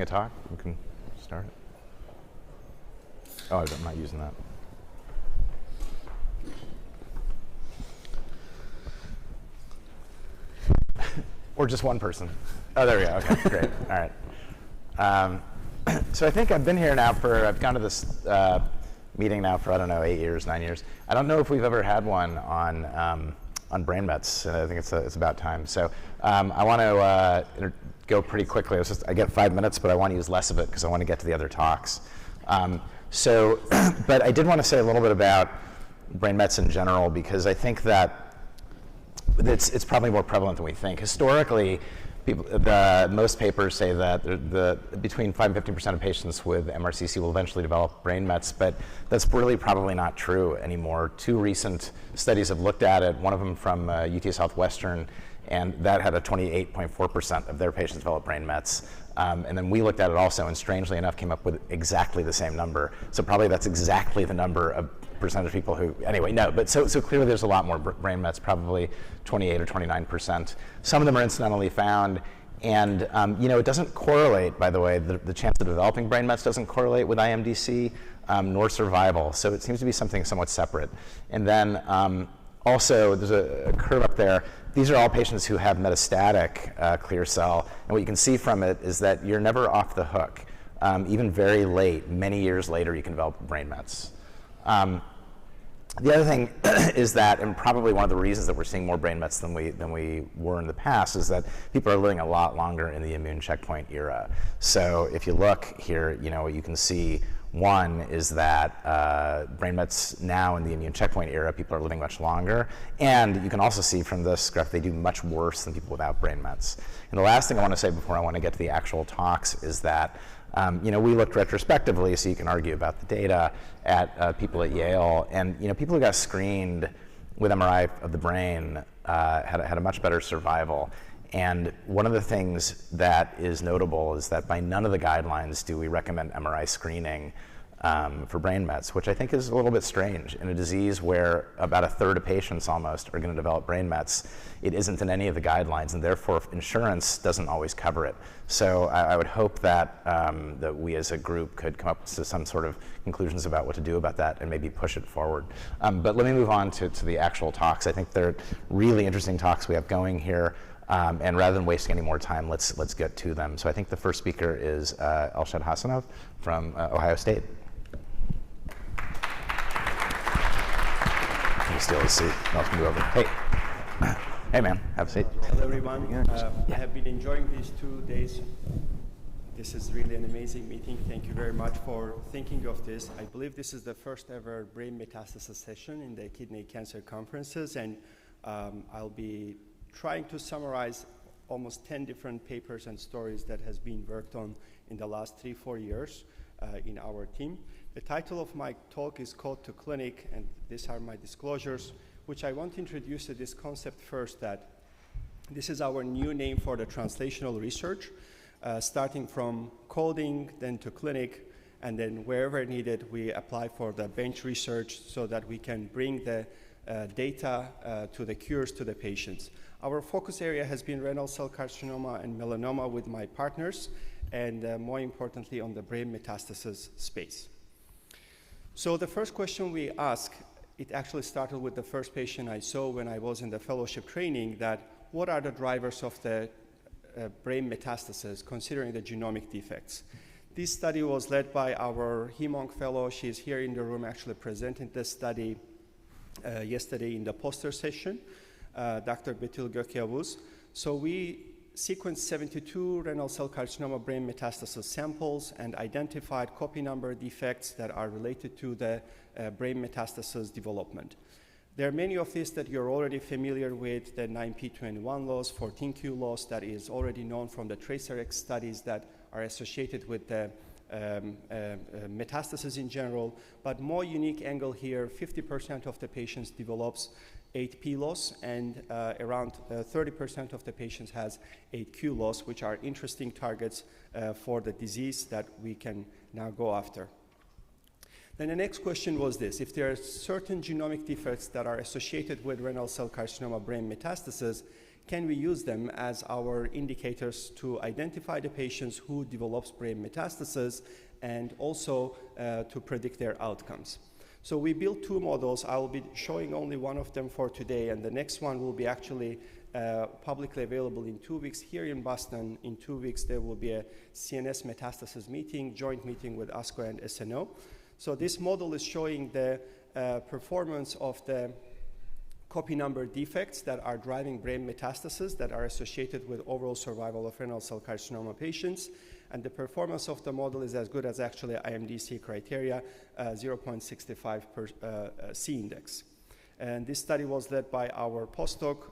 A talk? We can start it. Oh, I'm not using that. Or just one person. Oh, there we go. Okay, great. All right. So I think I've been here now I've gone to this meeting now for, I don't know, 8 years, 9 years. I don't know if we've ever had one on brain mets. I think it's about time. So I want to go pretty quickly. I get 5 minutes, but I want to use less of it because I want to get to the other talks. But I did want to say a little bit about brain mets in general because I think that it's probably more prevalent than we think. Historically, most papers say that between 5 and 15% of patients with MRCC will eventually develop brain mets, but that's really probably not true anymore. 2 recent studies have looked at it, one of them from UT Southwestern, and that had a 28.4% of their patients develop brain mets. And then we looked at it also, and strangely enough came up with exactly the same number. So probably that's exactly the number of percentage of people who, anyway, no, but so clearly there's a lot more brain mets, probably 28 or 29%. Some of them are incidentally found, and it doesn't correlate, by the way, the chance of developing brain mets doesn't correlate with IMDC nor survival, so it seems to be something somewhat separate. And then also, there's a curve up there. These are all patients who have metastatic clear cell, and what you can see from it is that you're never off the hook. Even very late, many years later, you can develop brain mets. The other thing is that, and probably one of the reasons that we're seeing more brain mets than we were in the past, is that people are living a lot longer in the immune checkpoint era. So if you look here, what you can see, one is that brain mets now in the immune checkpoint era, people are living much longer. And you can also see from this graph, they do much worse than people without brain mets. And the last thing I want to say before I want to get to the actual talks is that we looked retrospectively, so you can argue about the data, at people at Yale, and people who got screened with MRI of the brain had a much better survival. And one of the things that is notable is that by none of the guidelines do we recommend MRI screening for brain mets, which I think is a little bit strange. In a disease where about a third of patients almost are going to develop brain mets, it isn't in any of the guidelines, and therefore insurance doesn't always cover it. So I would hope that that we as a group could come up with some sort of conclusions about what to do about that and maybe push it forward. But let me move on to the actual talks. I think they're really interesting talks we have going here. And rather than wasting any more time, let's get to them. So I think the first speaker is Elshad Hassanov from Ohio State. Can you steal his seat? I'll move over. Hey man, have a seat. Hello everyone. I have been enjoying these 2 days. This is really an amazing meeting. Thank you very much for thinking of this. I believe this is the first ever brain metastasis session in the kidney cancer conferences, and I'll be trying to summarize almost 10 different papers and stories that has been worked on in the last 3-4 years in our team. The title of my talk is Code to Clinic, and these are my disclosures, which I want to introduce to this concept first, that this is our new name for the translational research, starting from coding, then to clinic, and then wherever needed, we apply for the bench research so that we can bring the data to the cures to the patients. Our focus area has been renal cell carcinoma and melanoma with my partners, and more importantly on the brain metastasis space. So the first question we ask, it actually started with the first patient I saw when I was in the fellowship training, that what are the drivers of the brain metastasis considering the genomic defects? This study was led by our hem-onc fellow. She's here in the room actually presenting this study yesterday in the poster session, Dr. Betül Gökyavuz. So we sequenced 72 renal cell carcinoma brain metastasis samples and identified copy number defects that are related to the brain metastasis development. There are many of these that you're already familiar with, the 9p21 loss, 14q loss, that is already known from the TracerX studies that are associated with the metastasis in general, but more unique angle here, 50% of the patients develops 8p loss, and around 30% of the patients has 8q loss, which are interesting targets for the disease that we can now go after. Then the next question was this: if there are certain genomic defects that are associated with renal cell carcinoma brain metastasis, can we use them as our indicators to identify the patients who develops brain metastasis and also to predict their outcomes. So we built two models. I will be showing only one of them for today, and the next one will be actually publicly available in 2 weeks here in Boston. In 2 weeks, there will be a CNS metastasis meeting, joint meeting with ASCO and SNO. So this model is showing the performance of the copy number defects that are driving brain metastasis that are associated with overall survival of renal cell carcinoma patients. And the performance of the model is as good as actually IMDC criteria, 0.65 per C index. And this study was led by our postdoc,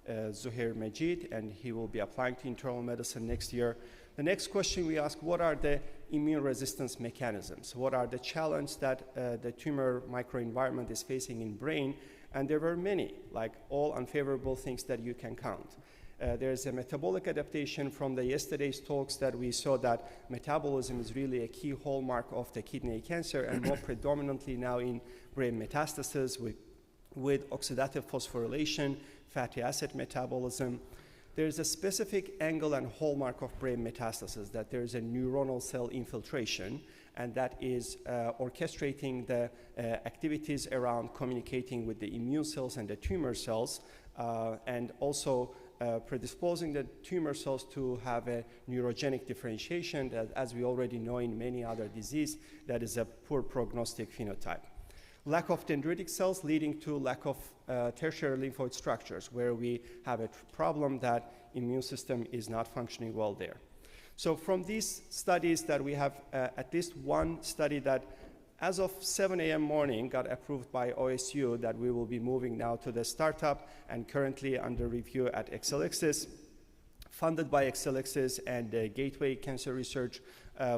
Zuhair Majid, and he will be applying to internal medicine next year. The next question we ask, what are the immune resistance mechanisms? What are the challenges that the tumor microenvironment is facing in brain? And there were many, like all unfavorable things that you can count. There's a metabolic adaptation from the yesterday's talks that we saw that metabolism is really a key hallmark of the kidney cancer and more predominantly now in brain metastasis with oxidative phosphorylation, fatty acid metabolism. There's a specific angle and hallmark of brain metastasis that there's a neuronal cell infiltration, and that is orchestrating the activities around communicating with the immune cells and the tumor cells, and also predisposing the tumor cells to have a neurogenic differentiation that, as we already know in many other diseases, that is a poor prognostic phenotype. Lack of dendritic cells leading to lack of tertiary lymphoid structures, where we have a problem that immune system is not functioning well there. So from these studies that we have at least one study that as of 7 a.m. morning got approved by OSU that we will be moving now to the startup and currently under review at Exelixis, funded by Exelixis and the Gateway Cancer Research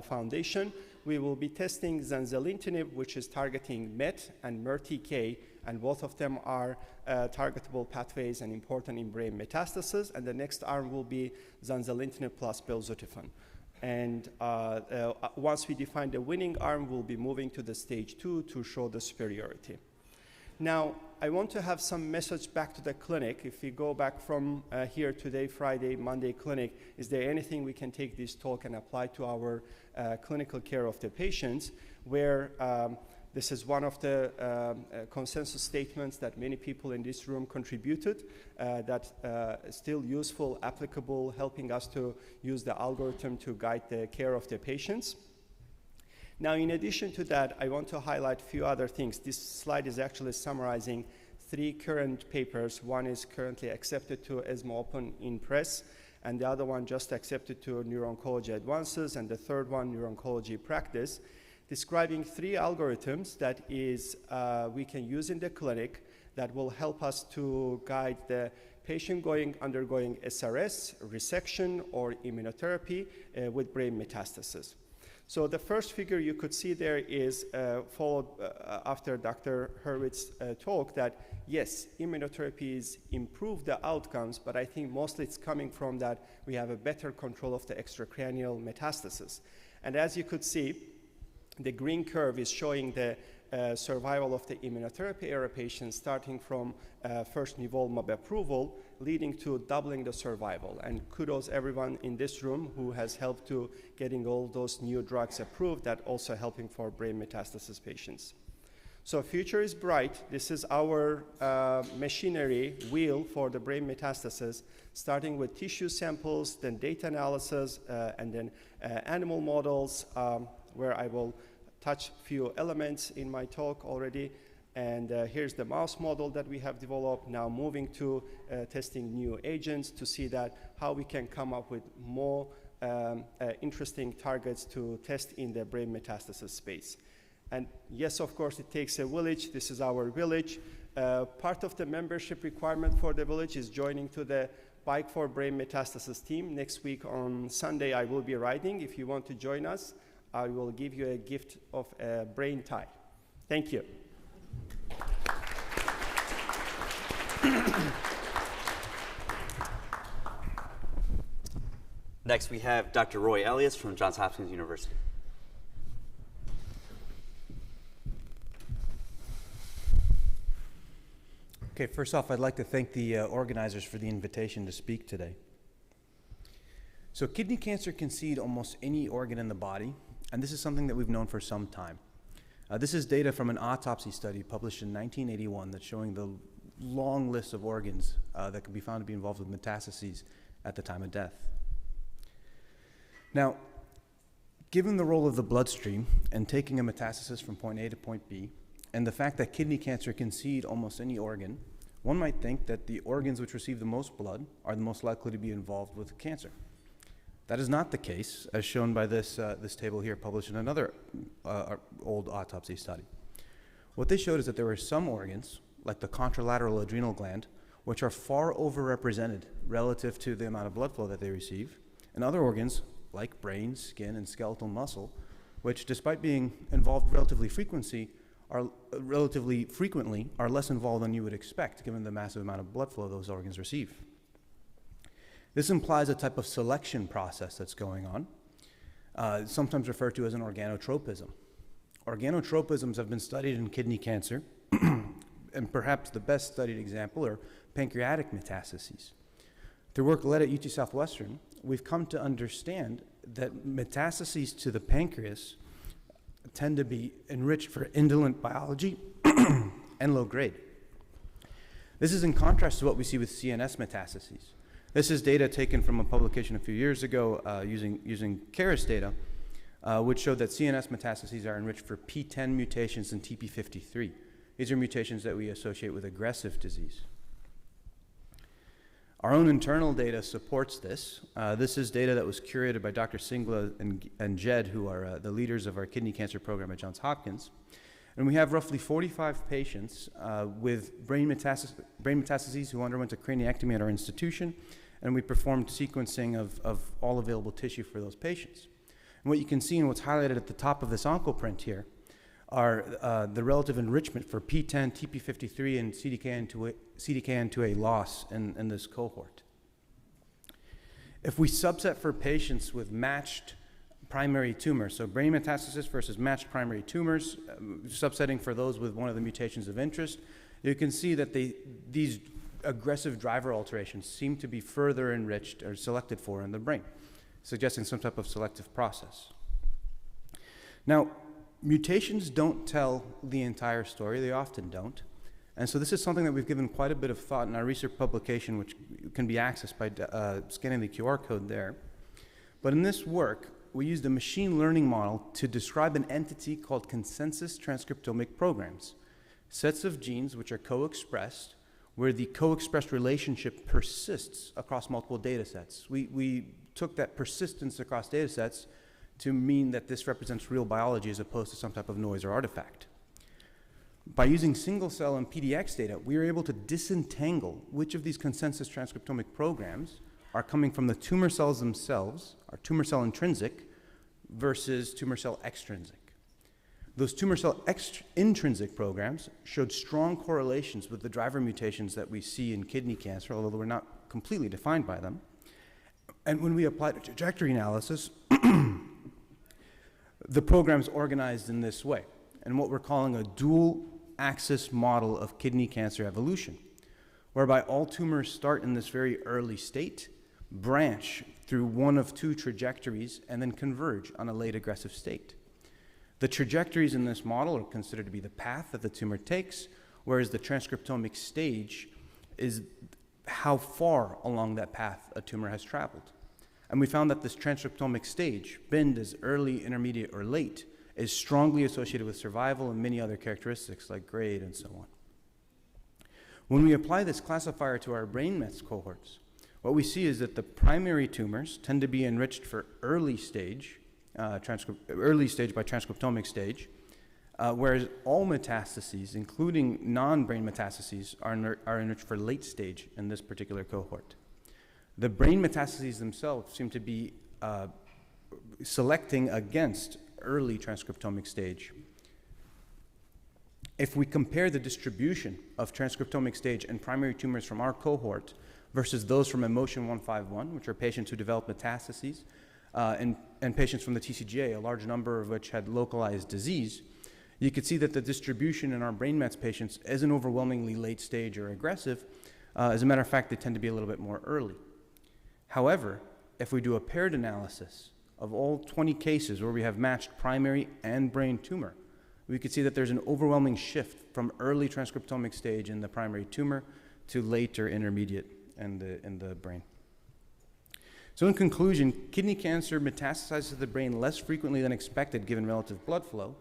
Foundation. We will be testing zanzalintinib, which is targeting MET and MERTK, and both of them are targetable pathways and important in brain metastasis. And the next arm will be zanzalintinib plus belzutifan. And once we define the winning arm, we'll be moving to the stage 2 to show the superiority. Now, I want to have some message back to the clinic. If we go back from here today, Friday, Monday clinic, is there anything we can take this talk and apply to our clinical care of the patients, where this is one of the consensus statements that many people in this room contributed that is still useful, applicable, helping us to use the algorithm to guide the care of the patients. Now, in addition to that, I want to highlight a few other things. This slide is actually summarizing 3 current papers. One is currently accepted to ESMO Open in Press, and the other one just accepted to Neuro-Oncology Advances, and the third one, Neuro-Oncology Practice, describing 3 algorithms that is we can use in the clinic that will help us to guide the patient undergoing SRS, resection, or immunotherapy with brain metastasis. So the first figure you could see there is followed after Dr. Hurwitz talk that yes, immunotherapies improve the outcomes, but I think mostly it's coming from that we have a better control of the extracranial metastasis. And as you could see, the green curve is showing the survival of the immunotherapy era patients starting from first nivolumab approval, leading to doubling the survival. And kudos everyone in this room who has helped to getting all those new drugs approved that also helping for brain metastasis patients. So future is bright. This is our machinery wheel for the brain metastasis, starting with tissue samples, then data analysis, and then animal models, where I will touch a few elements in my talk already. And here's the mouse model that we have developed, now moving to testing new agents to see that how we can come up with more interesting targets to test in the brain metastasis space. And yes, of course, it takes a village. This is our village. Part of the membership requirement for the village is joining to the Bike for Brain Metastasis team. Next week on Sunday, I will be riding. If you want to join us, I will give you a gift of a brain tie. Thank you. Next, we have Dr. Roy Elias from Johns Hopkins University. Okay, first off, I'd like to thank the organizers for the invitation to speak today. So kidney cancer can seed almost any organ in the body, and this is something that we've known for some time. This is data from an autopsy study published in 1981 that's showing the long list of organs that can be found to be involved with metastases at the time of death. Now, given the role of the bloodstream and taking a metastasis from point A to point B, and the fact that kidney cancer can seed almost any organ, one might think that the organs which receive the most blood are the most likely to be involved with cancer. That is not the case, as shown by this table here, published in another old autopsy study. What they showed is that there were some organs, like the contralateral adrenal gland, which are far overrepresented relative to the amount of blood flow that they receive, and other organs, like brain, skin, and skeletal muscle, which, despite being involved relatively frequently, are less involved than you would expect, given the massive amount of blood flow those organs receive. This implies a type of selection process that's going on, sometimes referred to as an organotropism. Organotropisms have been studied in kidney cancer, and perhaps the best studied example are pancreatic metastases. Through work led at UT Southwestern, we've come to understand that metastases to the pancreas tend to be enriched for indolent biology and low grade. This is in contrast to what we see with CNS metastases. This is data taken from a publication a few years ago using KARAS data, which showed that CNS metastases are enriched for P10 mutations and TP53. These are mutations that we associate with aggressive disease. Our own internal data supports this. This is data that was curated by Dr. Singla and Jed, who are the leaders of our kidney cancer program at Johns Hopkins. And we have roughly 45 patients with brain metastases who underwent a craniectomy at our institution, and we performed sequencing of all available tissue for those patients. And what you can see and what's highlighted at the top of this oncoprint here are the relative enrichment for P10, TP53, and CDKN2A loss in this cohort. If we subset for patients with matched primary tumors, so brain metastasis versus matched primary tumors, subsetting for those with one of the mutations of interest, you can see that these aggressive driver alterations seem to be further enriched or selected for in the brain, suggesting some type of selective process. Now, mutations don't tell the entire story. They often don't. And so this is something that we've given quite a bit of thought in our research publication, which can be accessed by scanning the QR code there. But in this work, we used a machine learning model to describe an entity called consensus transcriptomic programs, sets of genes which are co-expressed, where the co-expressed relationship persists across multiple data sets. We took that persistence across data sets to mean that this represents real biology as opposed to some type of noise or artifact. By using single cell and PDX data, we were able to disentangle which of these consensus transcriptomic programs are coming from the tumor cells themselves, or tumor cell intrinsic, versus tumor cell extrinsic. Those tumor cell intrinsic programs showed strong correlations with the driver mutations that we see in kidney cancer, although we're not completely defined by them. And when we applied a trajectory analysis, the program's organized in this way, and what we're calling a dual-axis model of kidney cancer evolution, whereby all tumors start in this very early state, branch through one of two trajectories, and then converge on a late aggressive state. The trajectories in this model are considered to be the path that the tumor takes, whereas the transcriptomic stage is how far along that path a tumor has traveled. And we found that this transcriptomic stage, binned as early, intermediate, or late, is strongly associated with survival and many other characteristics like grade and so on. When we apply this classifier to our brain mets cohorts, what we see is that the primary tumors tend to be enriched for early stage by transcriptomic stage, whereas all metastases, including non-brain metastases, are enriched for late stage in this particular cohort. The brain metastases themselves seem to be selecting against early transcriptomic stage. If we compare the distribution of transcriptomic stage and primary tumors from our cohort versus those from Emotion 151, which are patients who develop metastases, and patients from the TCGA, a large number of which had localized disease, You could see that the distribution in our brain mets patients isn't overwhelmingly late stage or aggressive. As a matter of fact, they tend to be a little bit more early. However, if we do a paired analysis of all 20 cases where we have matched primary and brain tumor, we could see that there's an overwhelming shift from early transcriptomic stage in the primary tumor to late or intermediate in the brain. So in conclusion, kidney cancer metastasizes to the brain less frequently than expected given relative blood flow,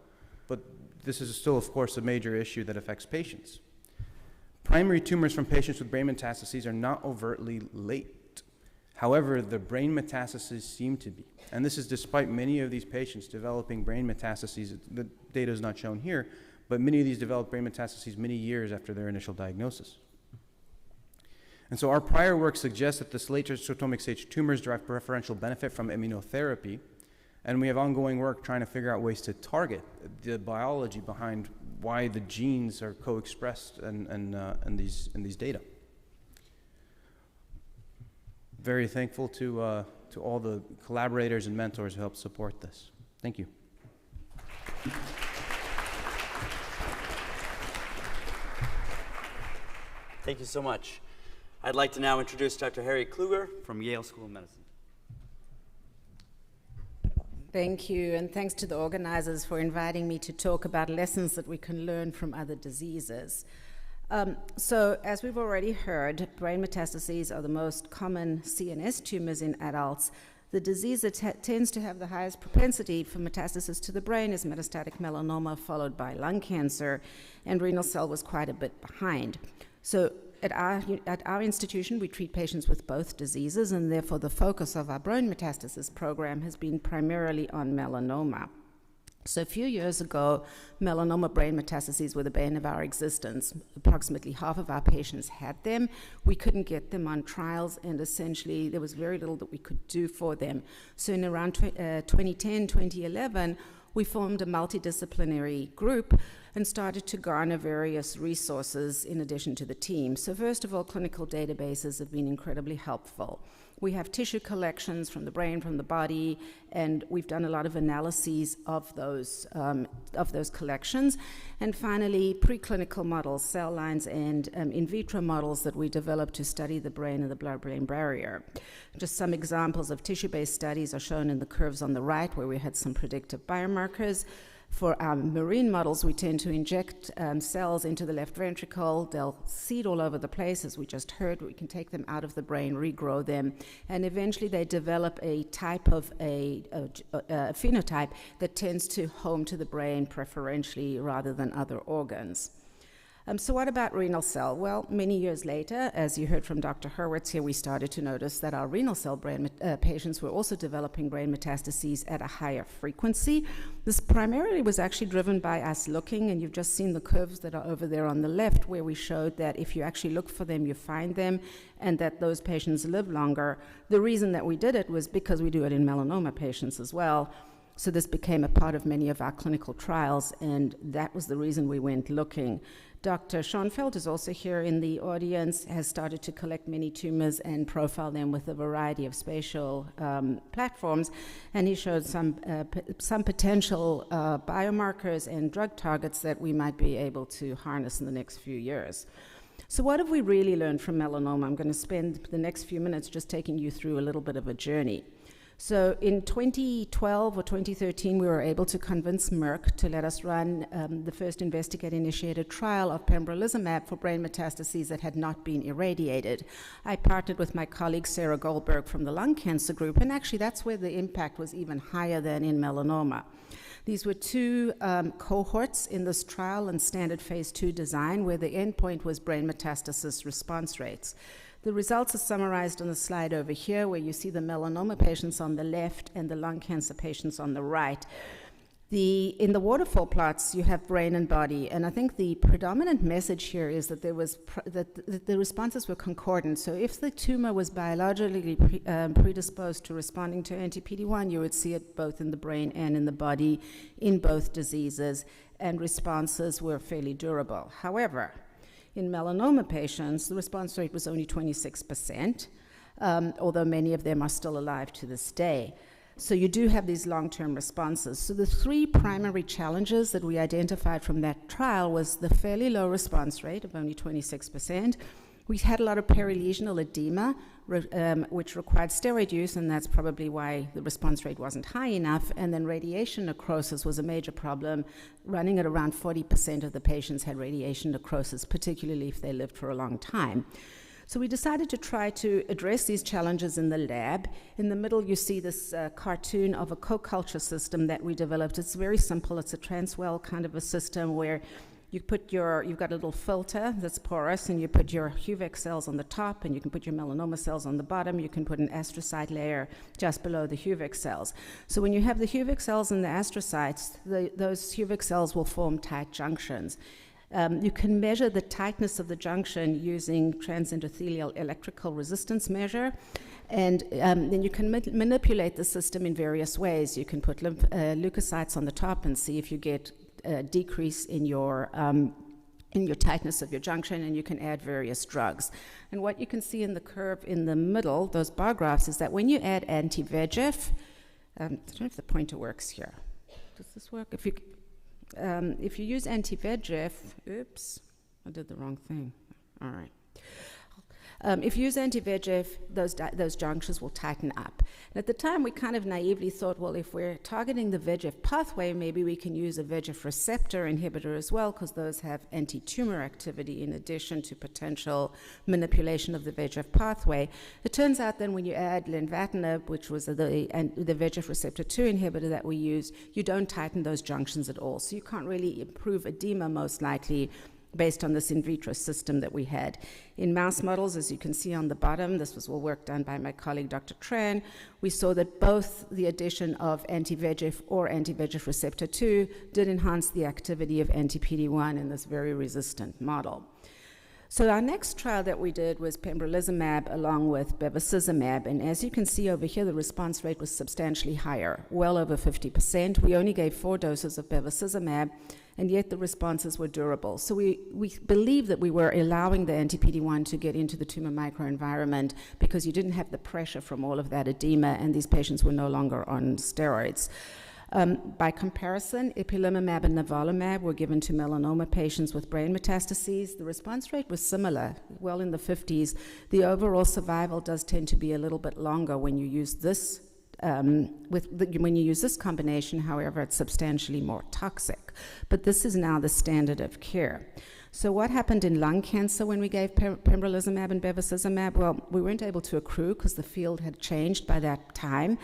but this is still, of course, a major issue that affects patients. Primary tumors from patients with brain metastases are not overtly late. However, the brain metastases seem to be, and this is despite many of these patients developing brain metastases. The data is not shown here, but many of these develop brain metastases many years after their initial diagnosis. And so our prior work suggests that this late transcriptomic stage tumors derive preferential benefit from immunotherapy, and we have ongoing work trying to figure out ways to target the biology behind why the genes are co-expressed in these data. Very thankful to all the collaborators and mentors who helped support this. Thank you. Thank you so much. I'd like to now introduce Dr. Harry Kluger from Yale School of Medicine. Thank you, and thanks to the organizers for inviting me to talk about lessons that we can learn from other diseases. So, as we've already heard, brain metastases are the most common CNS tumors in adults. The disease that tends to have the highest propensity for metastasis to the brain is metastatic melanoma, followed by lung cancer, and renal cell was quite a bit behind. So, at our institution, we treat patients with both diseases, and therefore the focus of our brain metastasis program has been primarily on melanoma. So a few years ago, melanoma brain metastases were the bane of our existence. Approximately half of our patients had them. We couldn't get them on trials, and essentially there was very little that we could do for them. So in around 2010, 2011, we formed a multidisciplinary group and started to garner various resources in addition to the team. So first of all, clinical databases have been incredibly helpful. We have tissue collections from the brain, from the body, and we've done a lot of analyses of those collections. And finally, preclinical models, cell lines, and in vitro models that we developed to study the brain and the blood-brain barrier. Just some examples of tissue-based studies are shown in the curves on the right, where we had some predictive biomarkers. For our marine models, we tend to inject cells into the left ventricle. They'll seed all over the place, as we just heard. We can take them out of the brain, regrow them, and eventually they develop a type of a phenotype that tends to home to the brain preferentially rather than other organs. So what about renal cell? Well, many years later, as you heard from Dr. Hurwitz here, we started to notice that our renal cell brain patients were also developing brain metastases at a higher frequency. This primarily was actually driven by us looking, and you've just seen the curves that are over there on the left, where we showed that if you actually look for them, you find them, and that those patients live longer. The reason that we did it was because we do it in melanoma patients as well. So this became a part of many of our clinical trials, and that was the reason we went looking. Dr. Schoenfeld is also here in the audience, has started to collect many tumors and profile them with a variety of spatial platforms, and he showed some potential biomarkers and drug targets that we might be able to harness in the next few years. So what have we really learned from melanoma? I'm going to spend the next few minutes just taking you through a little bit of a journey. So in 2012 or 2013, we were able to convince Merck to let us run the first investigator-initiated trial of pembrolizumab for brain metastases that had not been irradiated. I partnered with my colleague Sarah Goldberg from the lung cancer group, and actually that's where the impact was even higher than in melanoma. These were two cohorts in this trial and standard phase 2 design, where the endpoint was brain metastasis response rates. The results are summarized on the slide over here, where you see the melanoma patients on the left and the lung cancer patients on the right. In the waterfall plots, you have brain and body, and I think the predominant message here is that that the responses were concordant. So if the tumor was biologically predisposed to responding to anti-PD-1, you would see it both in the brain and in the body in both diseases, and responses were fairly durable. However, in melanoma patients, the response rate was only 26%, although many of them are still alive to this day. So you do have these long-term responses. So the three primary challenges that we identified from that trial was the fairly low response rate of only 26%. We had a lot of perilesional edema, which required steroid use, and that's probably why the response rate wasn't high enough. And then radiation necrosis was a major problem. Running at around 40% of the patients had radiation necrosis, particularly if they lived for a long time. So we decided to try to address these challenges in the lab. In the middle, you see this cartoon of a co-culture system that we developed. It's very simple. It's a transwell kind of a system where you've got a little filter that's porous, and you put your Hurwitz cells on the top, and you can put your melanoma cells on the bottom. You can put an astrocyte layer just below the Hurwitz cells. So when you have the Hurwitz cells and the astrocytes, those Hurwitz cells will form tight junctions. You can measure the tightness of the junction using transendothelial electrical resistance measure, and then you can manipulate the system in various ways. You can put leukocytes on the top and see if you get a decrease in your tightness of your junction, and you can add various drugs. And what you can see in the curve in the middle, those bar graphs, is that when you add anti-VEGF, I don't know if the pointer works here. Does this work? If you use anti-VEGF, oops, I did the wrong thing. All right. If you use anti-VEGF, those junctions will tighten up. And at the time, we kind of naively thought, well, if we're targeting the VEGF pathway, maybe we can use a VEGF receptor inhibitor as well, because those have anti-tumor activity in addition to potential manipulation of the VEGF pathway. It turns out then when you add lenvatinib, which was the VEGF receptor 2 inhibitor that we use, you don't tighten those junctions at all. So you can't really improve edema, most likely, based on this in vitro system that we had. In mouse models, as you can see on the bottom, this was all work done by my colleague, Dr. Tran, we saw that both the addition of anti-VEGF or anti-VEGF receptor 2 did enhance the activity of anti-PD-1 in this very resistant model. So our next trial that we did was pembrolizumab along with bevacizumab, and as you can see over here, the response rate was substantially higher, well over 50%. We only gave 4 doses of bevacizumab, and yet the responses were durable. So we believe that we were allowing the anti-PD-1 to get into the tumor microenvironment because you didn't have the pressure from all of that edema, and these patients were no longer on steroids. By comparison, ipilimumab and nivolumab were given to melanoma patients with brain metastases. The response rate was similar, well in the 50s. The overall survival does tend to be a little bit longer when you use this when you use this combination. However, it's substantially more toxic. But this is now the standard of care. So what happened in lung cancer when we gave pembrolizumab and bevacizumab? Well, we weren't able to accrue because the field had changed by that time.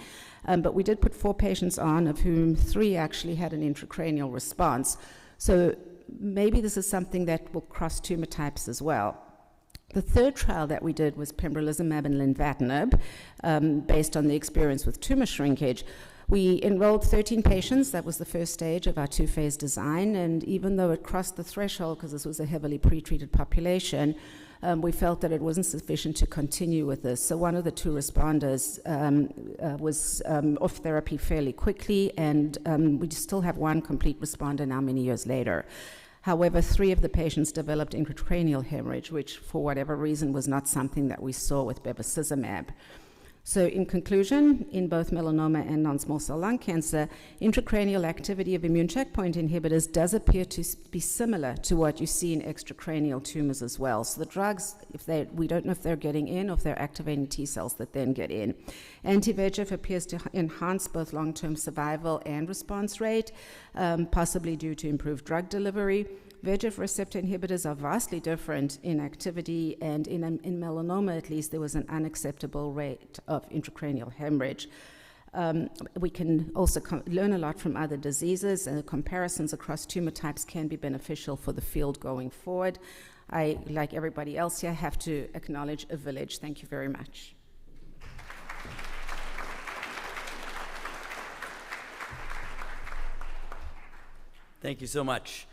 But we did put 4 patients on, of whom 3 actually had an intracranial response. So maybe this is something that will cross tumor types as well. The third trial that we did was pembrolizumab and lenvatinib, based on the experience with tumor shrinkage. We enrolled 13 patients. That was the first stage of our 2-phase design, and even though it crossed the threshold, because this was a heavily pretreated population, we felt that it wasn't sufficient to continue with this. So one of the 2 responders was off therapy fairly quickly, and we still have 1 complete responder now many years later. However, 3 of the patients developed intracranial hemorrhage, which for whatever reason was not something that we saw with bevacizumab. So in conclusion, in both melanoma and non-small cell lung cancer, intracranial activity of immune checkpoint inhibitors does appear to be similar to what you see in extracranial tumors as well. So the drugs, we don't know if they're getting in or if they're activating T cells that then get in. Anti-VEGF appears to enhance both long-term survival and response rate, possibly due to improved drug delivery. VEGF receptor inhibitors are vastly different in activity, and in melanoma at least, there was an unacceptable rate of intracranial hemorrhage. We can also learn a lot from other diseases, and comparisons across tumor types can be beneficial for the field going forward. I, like everybody else here, have to acknowledge a village. Thank you very much. Thank you so much.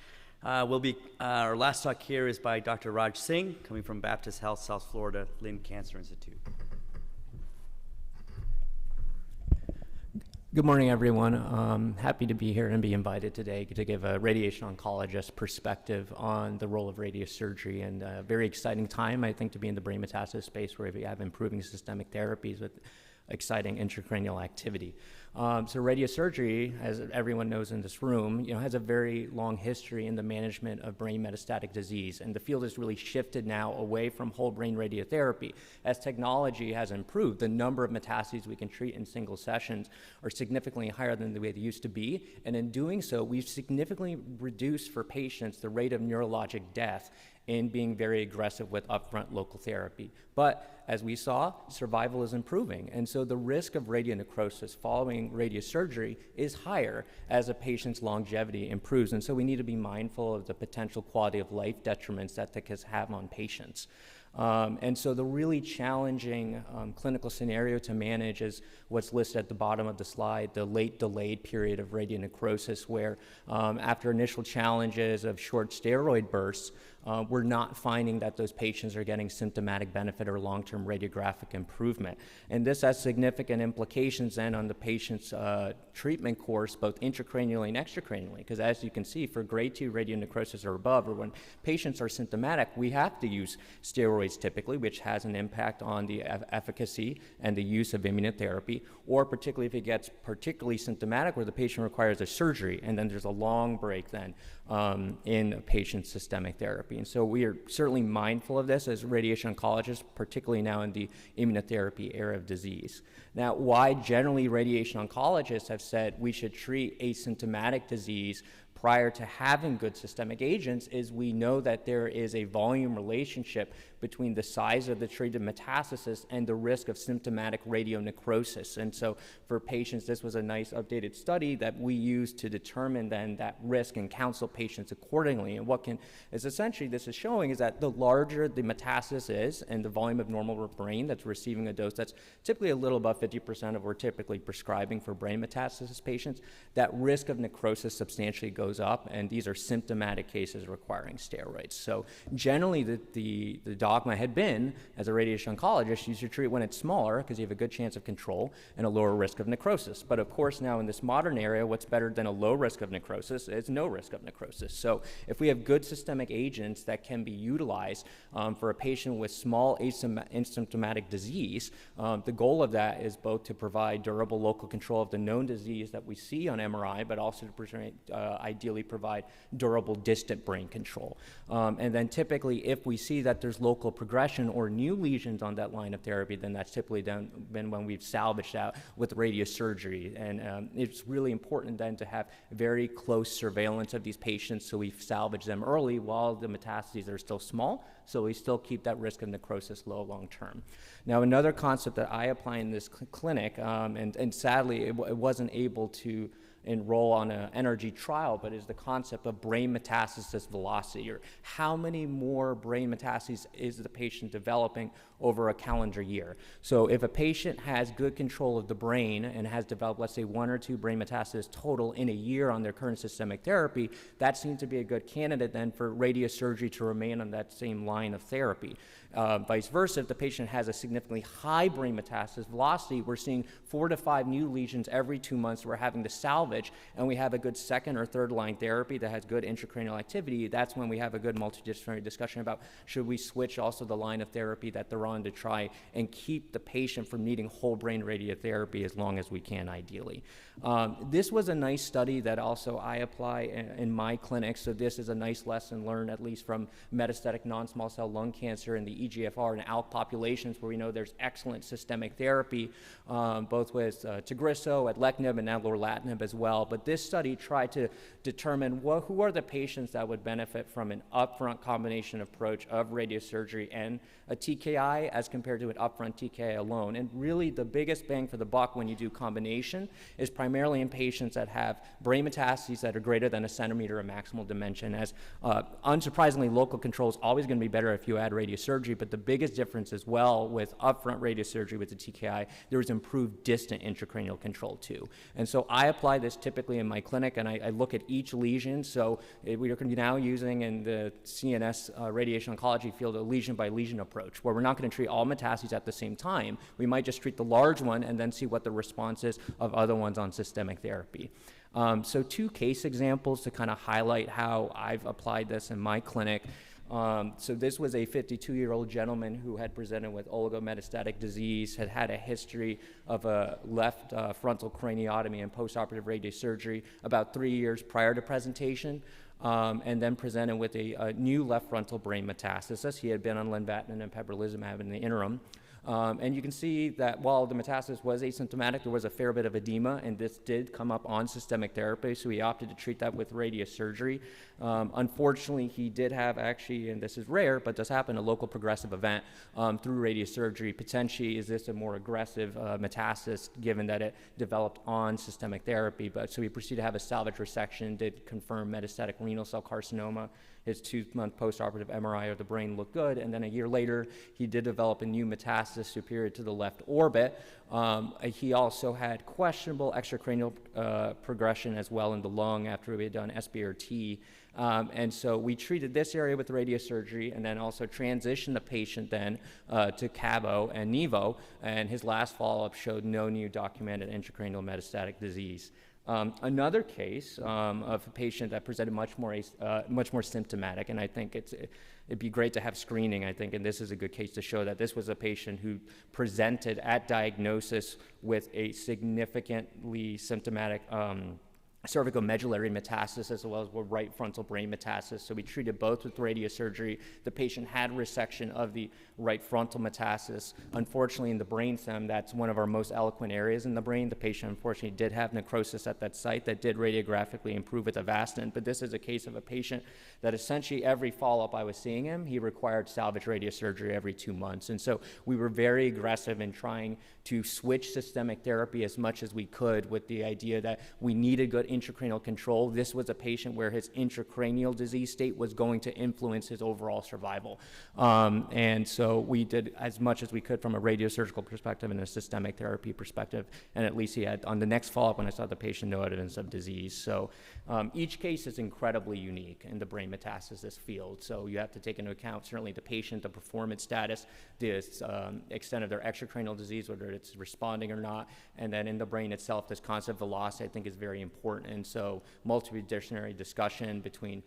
Our last talk here is by Dr. Raj Singh, coming from Baptist Health, South Florida, Lynn Cancer Institute. Good morning, everyone. Happy to be here and be invited today to give a radiation oncologist perspective on the role of radiosurgery, and a very exciting time, I think, to be in the brain metastasis space where we have improving systemic therapies with exciting intracranial activity. So radiosurgery, as everyone knows in this room, has a very long history in the management of brain metastatic disease, and the field has really shifted now away from whole brain radiotherapy. As technology has improved, the number of metastases we can treat in single sessions are significantly higher than the way they used to be, and in doing so, we've significantly reduced for patients the rate of neurologic death in being very aggressive with upfront local therapy. But as we saw, survival is improving. And so the risk of radionecrosis following radiosurgery is higher as a patient's longevity improves. And so we need to be mindful of the potential quality of life detriments that this can have on patients. And so the really challenging clinical scenario to manage is what's listed at the bottom of the slide, the late delayed period of radionecrosis, where after initial challenges of short steroid bursts, we're not finding that those patients are getting symptomatic benefit or long-term radiographic improvement. And this has significant implications then on the patient's treatment course, both intracranially and extracranially, because as you can see, for grade 2 radionecrosis or above, or when patients are symptomatic, we have to use steroids typically, which has an impact on the efficacy and the use of immunotherapy, or particularly if it gets particularly symptomatic where the patient requires a surgery, and then there's a long break then in patient systemic therapy. And so we are certainly mindful of this as radiation oncologists, particularly now in the immunotherapy era of disease. Now, why generally radiation oncologists have said we should treat asymptomatic disease prior to having good systemic agents is we know that there is a volume relationship between the size of the treated metastasis and the risk of symptomatic radionecrosis. And so for patients, this was a nice updated study that we used to determine then that risk and counsel patients accordingly. And what is essentially this is showing is that the larger the metastasis is and the volume of normal brain that's receiving a dose that's typically a little above 50% of what we're typically prescribing for brain metastasis patients, that risk of necrosis substantially goes up, and these are symptomatic cases requiring steroids. So generally the dogma had been, as a radiation oncologist, you should treat when it's smaller because you have a good chance of control and a lower risk of necrosis. But of course now in this modern area, what's better than a low risk of necrosis is no risk of necrosis. So if we have good systemic agents that can be utilized for a patient with small asymptomatic disease, the goal of that is both to provide durable local control of the known disease that we see on MRI, but also to ideally provide durable distant brain control. And then typically if we see that there's local progression or new lesions on that line of therapy, then that's typically been when we've salvaged out with radiosurgery. And it's really important then to have very close surveillance of these patients so we salvage them early while the metastases are still small, so we still keep that risk of necrosis low long term. Now another concept that I apply in this clinic, and sadly it wasn't able to enroll on an NRG trial, but is the concept of brain metastasis velocity, or how many more brain metastases is the patient developing over a calendar year. So if a patient has good control of the brain and has developed, let's say, 1 or 2 brain metastases total in a year on their current systemic therapy, that seems to be a good candidate then for radiosurgery to remain on that same line of therapy. Vice versa, if the patient has a significantly high brain metastasis velocity, we're seeing 4 to 5 new lesions every 2 months we're having to salvage, and we have a good second or third line therapy that has good intracranial activity. That's when we have a good multidisciplinary discussion about should we switch also the line of therapy that they're on to try and keep the patient from needing whole brain radiotherapy as long as we can, ideally. This was a nice study that also I apply in my clinic, so this is a nice lesson learned at least from metastatic non-small cell lung cancer in the EGFR and ALK populations, where we know there's excellent systemic therapy, both with Tagrisso, Adlectinib, and now lorlatinib as well. But this study tried to determine who are the patients that would benefit from an upfront combination approach of radiosurgery and a TKI as compared to an upfront TKI alone. And really the biggest bang for the buck when you do combination is primarily in patients that have brain metastases that are greater than 1 centimeter of maximal dimension, as unsurprisingly local control is always going to be better if you add radiosurgery, but the biggest difference as well with upfront radiosurgery with the TKI, there was improved distant intracranial control too. And so I apply this typically in my clinic, and I look at each lesion. So we are going to be now using in the CNS radiation oncology field a lesion by lesion approach, where we're not going to treat all metastases at the same time. We might just treat the large one and then see what the response is of other ones on systemic therapy. So 2 case examples to kind of highlight how I've applied this in my clinic. So this was a 52-year-old gentleman who had presented with oligometastatic disease, had had a history of a left frontal craniotomy and postoperative radiosurgery about 3 years prior to presentation, and then presented with a new left frontal brain metastasis. He had been on lenvatinib and pembrolizumab in the interim. And you can see that while the metastasis was asymptomatic, there was a fair bit of edema, and this did come up on systemic therapy, so he opted to treat that with radiosurgery. Unfortunately, he did have actually, and this is rare, but does happen, a local progressive event through radiosurgery. Potentially, is this a more aggressive metastasis, given that it developed on systemic therapy? But so he proceeded to have a salvage resection, did confirm metastatic renal cell carcinoma. His 2-month postoperative MRI of the brain looked good, and then a year later, he did develop a new metastasis superior to the left orbit. He also had questionable extracranial progression as well in the lung after we had done SBRT. And so we treated this area with radiosurgery and then also transitioned the patient then to Cabo and Nivo, and his last follow-up showed no new documented intracranial metastatic disease. Another case of a patient that presented much more symptomatic, and I think it'd be great to have screening, I think, and this is a good case to show that this was a patient who presented at diagnosis with a significantly symptomatic cervicomedullary metastasis as well as right frontal brain metastasis. So we treated both with radiosurgery. The patient had resection of the right frontal metastasis. Unfortunately, in the brainstem, that's one of our most eloquent areas in the brain. The patient unfortunately did have necrosis at that site that did radiographically improve with Avastin, but this is a case of a patient that essentially every follow-up I was seeing him, he required salvage radiosurgery every 2 months. And so we were very aggressive in trying to switch systemic therapy as much as we could with the idea that we needed good intracranial control. This was a patient where his intracranial disease state was going to influence his overall survival. And so we did as much as we could from a radiosurgical perspective and a systemic therapy perspective, and at least he had, on the next follow-up when I saw the patient, no evidence of disease. So each case is incredibly unique in the brain metastasis field. So you have to take into account certainly the patient, the performance status, the extent of their extracranial disease, whether it's responding or not, and then in the brain itself, this concept of velocity I think is very important. And so multidisciplinary discussion between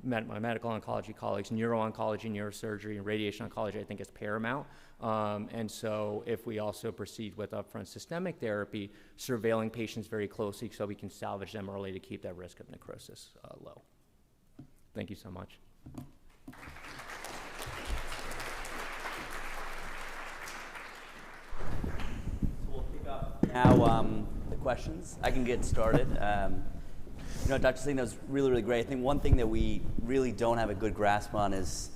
my medical oncology colleagues, neuro-oncology, neurosurgery, and radiation oncology I think is paramount. And so if we also proceed with upfront systemic therapy, surveilling patients very closely so we can salvage them early to keep that risk of necrosis low. Thank you so much. We'll kick off now the questions. I can get started. Dr. Singh, that was really, really great. I think one thing that we really don't have a good grasp on is,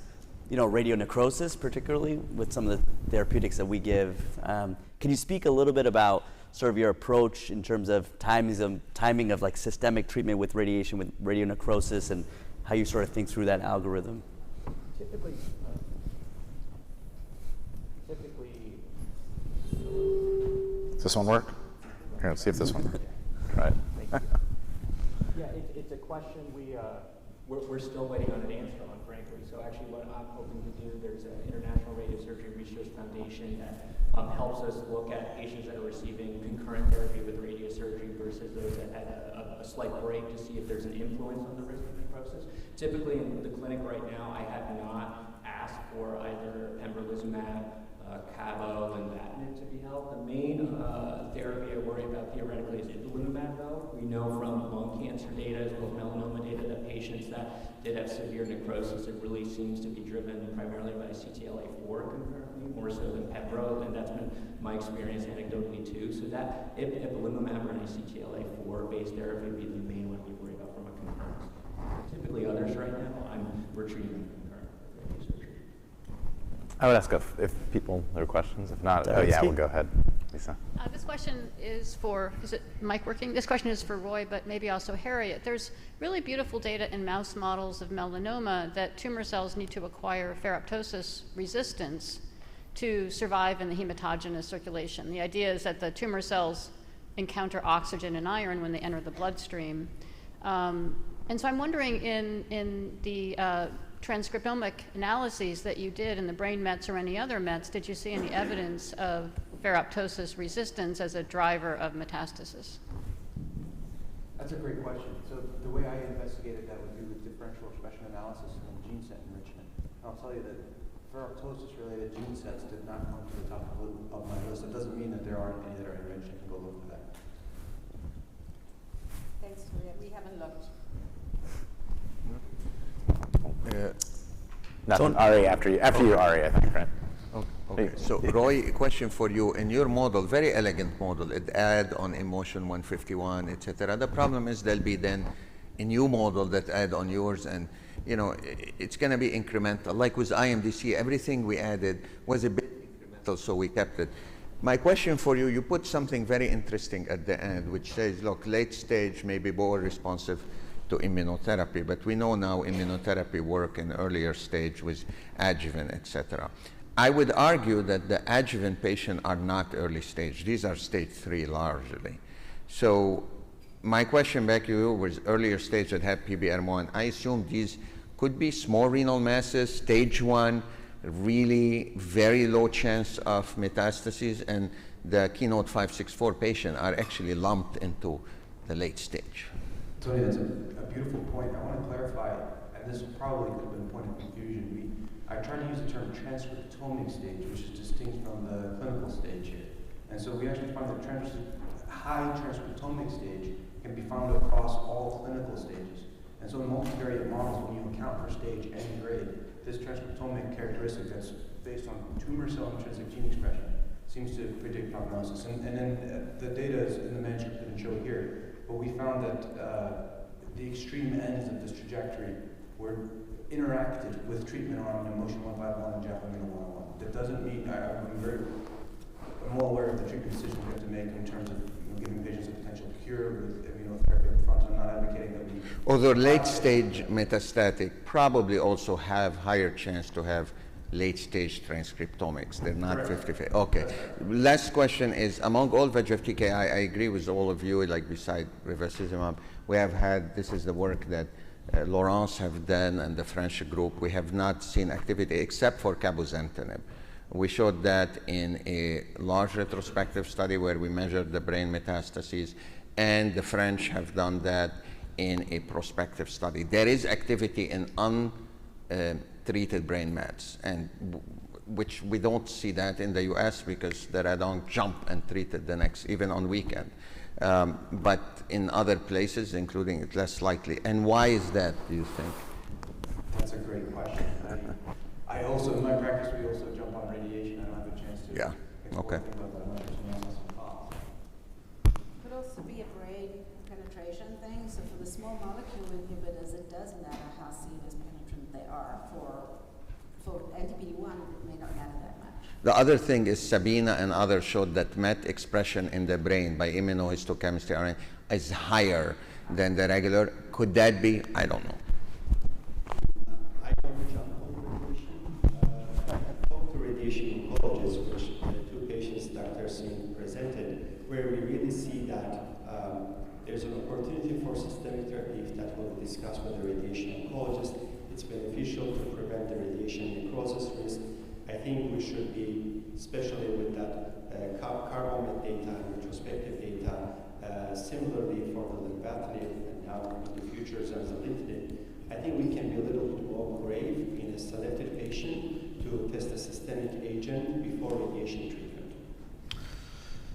radionecrosis, particularly with some of the therapeutics that we give. Can you speak a little bit about sort of your approach in terms of timing of like systemic treatment with radiation, with radionecrosis, and how you sort of think through that algorithm? Typically, Does this one work? Here, let's see if this one. Right. yeah, it's a question we're still waiting on an answer on, frankly. So actually what I'm hoping to do, there's an International Radiosurgery Research Foundation that helps us look at patients that are receiving concurrent therapy with radiosurgery versus those that had a slight break to see if there's an influence on the risk of necrosis. Typically in the clinic right now, I have not asked for either pembrolizumab, Cabo, and lenvatinib to be held. The main therapy I worry about theoretically is ipilimumab, though. We know from lung cancer data as well as melanoma data that patients that did have severe necrosis, it really seems to be driven primarily by CTLA-4 concurrently, more so than pembro, and that's been my experience anecdotally too. So that ipilimumab or any CTLA-4 based therapy would be the main one we worry about from a concurrence. Typically others right now, we're treating them concurrent with radiosurgery. I would ask if people there are questions. If not, we'll go ahead. Lisa. This question is for, is it mic working? This question is for Roy, but maybe also Harriet. There's really beautiful data in mouse models of melanoma that tumor cells need to acquire ferroptosis resistance to survive in the hematogenous circulation. The idea is that the tumor cells encounter oxygen and iron when they enter the bloodstream. And so I'm wondering in the transcriptomic analyses that you did in the brain mets or any other mets, did you see any evidence of ferroptosis resistance as a driver of metastasis? That's a great question. So the way I investigated that would be with differential expression analysis and gene set enrichment. I'll tell you that ferroptosis-related gene sets did not come to the top of my list. It doesn't mean that there aren't any that are enriched. You can go look for that. Thanks, we haven't looked. Nothing. Ari, after you, Ari, I think, right? Okay. So, Roy, a question for you. In your model, very elegant model, it add on emotion 151, etc. The problem is there'll be then a new model that add on yours, and you know it's going to be incremental. Like with IMDC, everything we added was a bit incremental, so we kept it. My question for you, you put something very interesting at the end, which says, look, late stage may be more responsive to immunotherapy, but we know now immunotherapy work in earlier stage with adjuvant, etc. I would argue that the adjuvant patients are not early stage. These are stage 3 largely. So my question back to you was earlier stage that have PBR1. I assume these could be small renal masses, stage 1, really very low chance of metastases, and the Keynote 564 patients are actually lumped into the late stage. Tony, that's a beautiful point. I want to clarify, and this probably could have been a point of confusion. I tried to use the term transcriptomic stage, which is distinct from the clinical stage here. And so we actually find that high transcriptomic stage can be found across all clinical stages. And so in multivariate models, when you account for stage and grade, this transcriptomic characteristic that's based on tumor cell intrinsic gene expression seems to predict prognosis. And then the data is in the manuscript didn't show here, but we found that the extreme ends of this trajectory were interacted with treatment on emotion 151 and JAK-immuno 101. That doesn't mean I'm well aware of the treatment decisions we have to make in terms of giving patients a potential cure with immunotherapy up front. So I'm not advocating that we. Although late stage metastatic probably also have higher chance to have late stage transcriptomics. They're not 50-50. Okay. Last question is, among all VEGF TKI, I agree with all of you, like beside bevacizumab, we have had, this is the work that Laurence have done and the French group. We have not seen activity except for cabozantinib. We showed that in a large retrospective study where we measured the brain metastases, and the French have done that in a prospective study. There is activity in untreated brain mets, and which we don't see that in the US because the radon jump and treated the next, even on weekend. But in other places, including it's less likely. And why is that, do you think? That's a great question. I also, in my practice, we also jump on radiation. I don't have a chance to Okay. About that much. Could also be a brain penetration thing. So for the small molecule inhibitors, it does matter how CNS penetrant they are. For anti-PD-1, it may not matter that much. The other thing is Sabina and others showed that MET expression in the brain by immunohistochemistry RNA is higher than the regular. Could that be? I don't know. I want to jump on the question. I talked to radiation oncologists, which the two patients Dr. Singh presented, where we really see that there's an opportunity for systemic therapy that we'll discuss with the radiation oncologist. It's beneficial to prevent the radiation necrosis risk. I think we should be, especially with that carbomet data and retrospective data, similarly for the lenvatinib and now in the future zanzalintinib, I think we can be a little bit more brave in a selected patient to test a systemic agent before radiation treatment.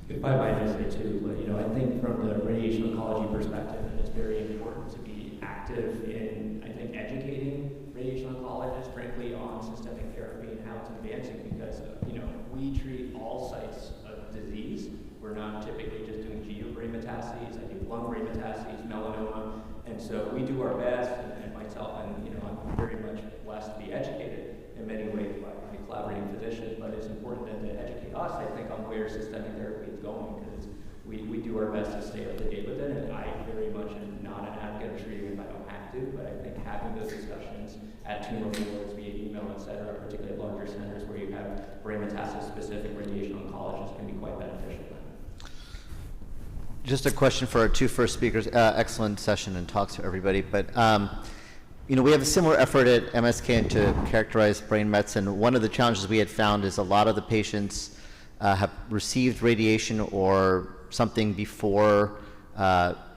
If I might just say too, I think from the radiation oncology perspective, it's very important to be active in, educating radiation oncologists, frankly, on systemic therapy and how it's advancing, because we treat all sites of disease. We're not typically just doing GU brain metastases. I do lung brain metastases, melanoma, and so we do our best. And myself, and I'm very much blessed to be educated in many ways by collaborating physicians. But it's important then to educate us, I think, on where systemic therapy is going, because we do our best to stay up to date with it. And I very much am not an advocate of treating if I don't have to, but I think having those discussions at tumor boards, via email, et cetera, particularly at larger centers where you have brain metastasis-specific radiation oncologists, can be quite beneficial. Just a question for our two first speakers. Excellent session and talks to everybody. But we have a similar effort at MSK to characterize brain mets, and one of the challenges we had found is a lot of the patients have received radiation or something before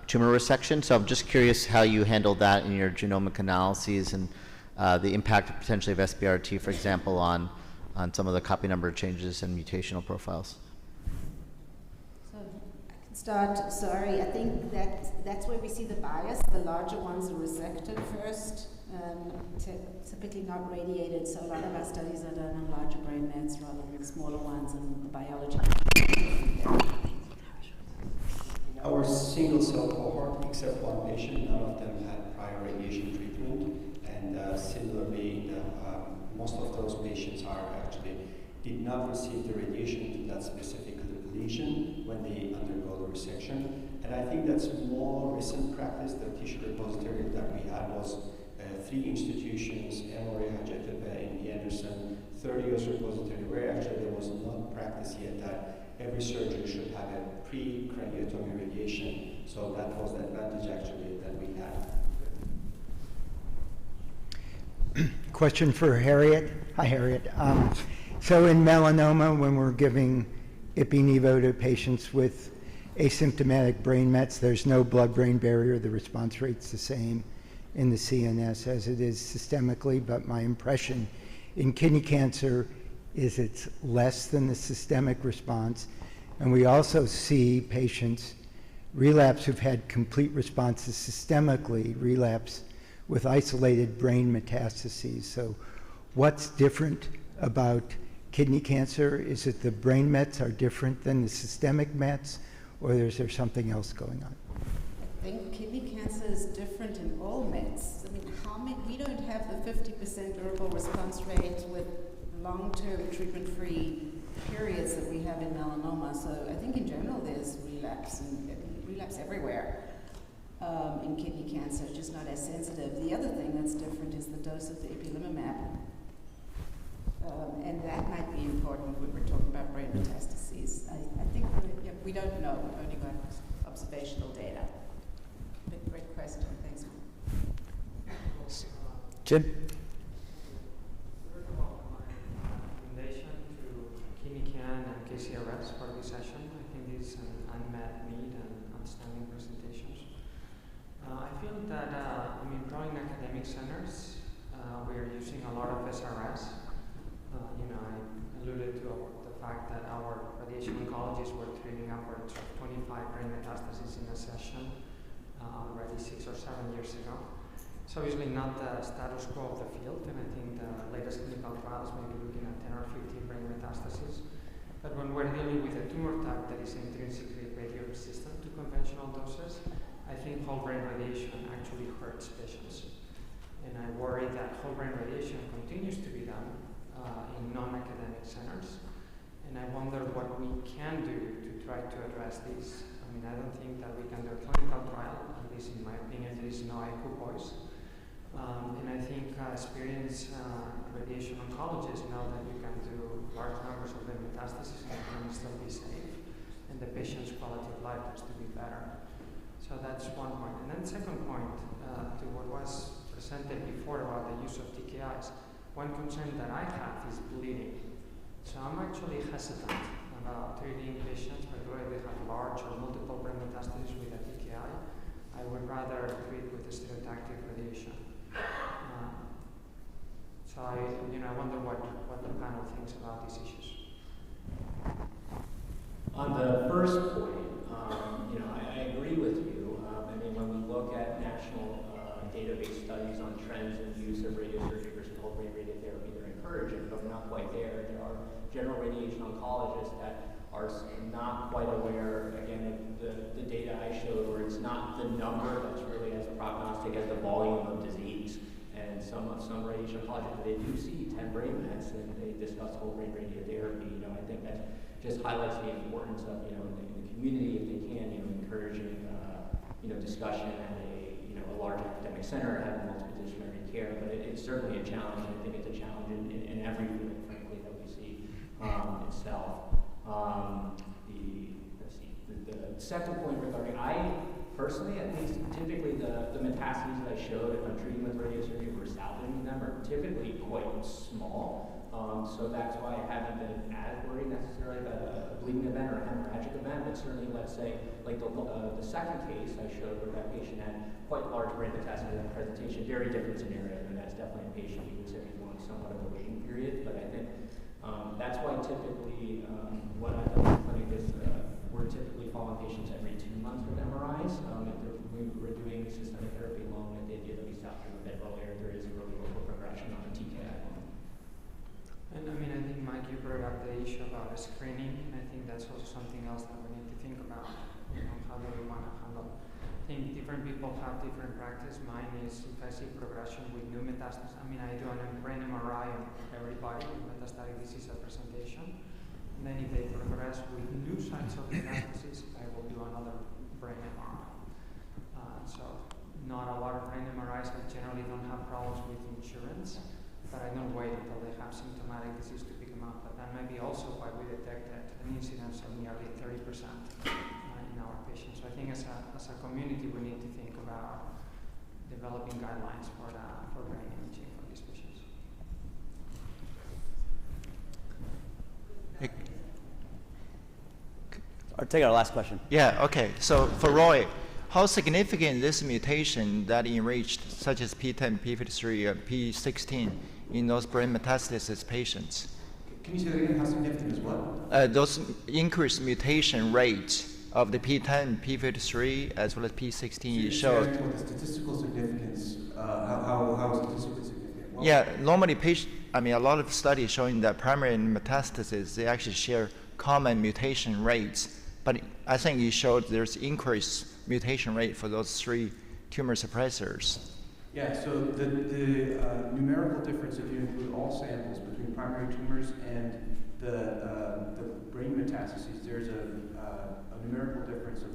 tumor resection. So I'm just curious how you handled that in your genomic analyses and the impact potentially of SBRT, for example, on some of the copy number changes and mutational profiles. So I can start. Sorry, I think that's where we see the bias. The larger ones are resected first, typically not radiated. So a lot of our studies are done on larger brain mets rather than the smaller ones, and the biology. Our single cell cohort, except one patient, none of them had prior radiation treatment, and similarly, most of those patients did not receive the radiation to that specific lesion when they undergo the resection. And I think that's more recent practice. The tissue repository that we had was 3 institutions, Emory, Hacettepe, and Anderson, 30 US repository, where actually there was not practice yet that every surgery should have a pre-craniotomy radiation. So that was the advantage actually that we had. Question for Harriet. Hi, Harriet. So in melanoma, when we're giving ipi-nivo to patients with asymptomatic brain mets, there's no blood-brain barrier. The response rate's the same in the CNS as it is systemically, but my impression in kidney cancer is it's less than the systemic response. And we also see patients relapse who've had complete responses systemically, relapse with isolated brain metastases. So what's different about kidney cancer? Is it the brain mets are different than the systemic mets, or is there something else going on? I think kidney cancer is different in all mets. I mean, we don't have the 50% durable response rate with long-term treatment-free periods that we have in melanoma. So I think in general there's relapse, and relapse everywhere in kidney cancer, just not as sensitive. The other thing that's different is the dose of the ipilimumab. And that might be important when we're talking about brain metastases. I think we don't know. We've only got observational data. But great question. Thanks. Jim? Recommendation to KidneyCAN and KCRS for this session. I think it's an unmet need and outstanding presentations. I feel that probably in academic centers, we are using a lot of SRS. I alluded to the fact that our radiation oncologists were treating upwards of 25 brain metastases in a session already 6 or 7 years ago. It's obviously not the status quo of the field, and I think the latest clinical trials may be looking at 10 or 15 brain metastases. But when we're dealing with a tumor type that is intrinsically radio-resistant to conventional doses, I think whole brain radiation actually hurts patients. And I worry that whole brain radiation continues to be done in non-academic centers. And I wonder what we can do to try to address this. I don't think that we can do a clinical trial, at least in my opinion, there is no equipoise. And I think experienced radiation oncologists know that you can do large numbers of the metastases and can still be safe, and the patient's quality of life has to be better. So that's one point. And then second point, to what was presented before about the use of TKIs, one concern that I have is bleeding. So I'm actually hesitant about treating patients, whether they have large or multiple brain metastases with a TKI. I would rather treat with the stereotactic radiation. So I wonder what the panel thinks about these issues. On the first point, I agree with you. When we look at national database studies on trends in use of radiosurgery versus whole brain radiotherapy, they're encouraging, but we're not quite there. There are general radiation oncologists that are not quite aware, again, of the data I showed, where it's not the number that's really as prognostic as the volume of disease. And some radiation oncologists, they do see 10 brain mets and they discuss whole brain radiotherapy. I think that just highlights the importance of, in the community, if they can, encouraging, discussion at a large academic center, having multidisciplinary care. But it's certainly a challenge, and I think it's a challenge in every field, frankly, that we see itself. The second point regarding, I personally, at least, typically the metastases that I showed, if I'm treating with radiosurgery or salvaging them, are typically quite small. So that's why I haven't been as worried necessarily about a bleeding event or a hemorrhagic event, but certainly let's say like the second case I showed where that patient had quite large brain metastases in that presentation, very different scenario, and that's definitely a patient you would say we want somewhat of a waiting period, but I think that's why typically what I've done in the clinic is we're typically following patients every 2 months with MRIs. If we're doing systemic therapy alone, with the idea that we stop them a bit earlier, there is a really local progression on the TKI alone. And I mean, I think Mike, you brought up the issue about screening, and I think that's also something else that we need to think about. How do we want to handle? I think different people have different practice. Mine is if I see progression with new metastases. I mean, I do a brain MRI on everybody with metastatic disease at presentation. And then if they progress with new signs of metastasis, I will do another brain MRI. So not a lot of brain MRIs. I generally don't have problems with insurance, but I don't wait until they have symptomatic disease to pick them up. But that might be also why we detected an incidence of nearly 30% in our patients. So I think as a community, we need to think about developing guidelines for brain imaging for these patients. Or take our last question. Yeah, okay. So for Roy, how significant this mutation that enriched, such as P10, P53, or P16, in those brain metastasis patients? Can you say that again? How significant is what? Those increased mutation rates of the P10, P53, as well as P16 you showed. What the statistical significance, how statistically significant? Well, yeah, normally a lot of studies showing that primary metastasis, they actually share common mutation rates. But I think you showed there's increased mutation rate for those 3 tumor suppressors. Yeah, so the numerical difference, if you include all samples between primary tumors and the brain metastases, there's a numerical difference of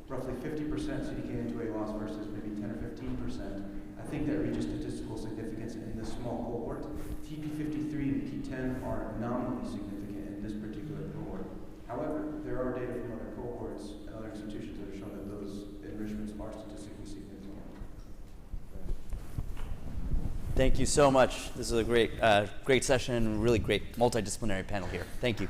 roughly 50% CDKN2A loss versus maybe 10 or 15%. I think that reaches statistical significance in this small cohort. TP53 and P10 are nominally significant in this particular cohort. However, there are data from other cohorts and other institutions that have shown that those enrichments are statistically significant. Thank you so much. This is a great session, really great multidisciplinary panel here. Thank you.